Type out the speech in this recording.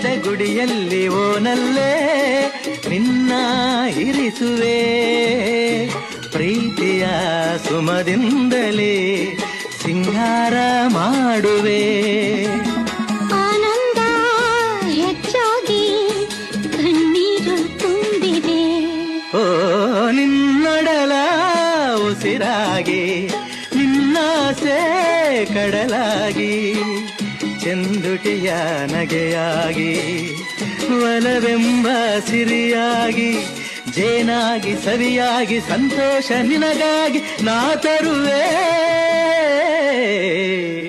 ಹೃದಯದ ಗುಡಿಯಲ್ಲಿ ಓನಲ್ಲೇ ನಿನ್ನ ಇರಿಸುವೆ ಪ್ರೀತಿಯ ಸುಮದಿಂದಲೇ ಸಿಂಗಾರ ಮಾಡುವೆ ಆನಂದ ಹೆಚ್ಚಾಗಿ ಕಣ್ಣೀರು ತುಂಬಿದೆ ಓ ನಿನ್ನೊಡಲ ಉಸಿರಾಗಿ ನಿನ್ನಾಸೆ ಕಡಲಾಗಿ ಚೆಂದುಟಿಯ ನಗೆಯಾಗಿ ಒಲವೆಂಬ ಸಿರಿಯಾಗಿ ಜೇನಾಗಿ ಸವಿಯಾಗಿ ಸಂತೋಷ ನಿನಗಾಗಿ ನಾ ತರುವೆ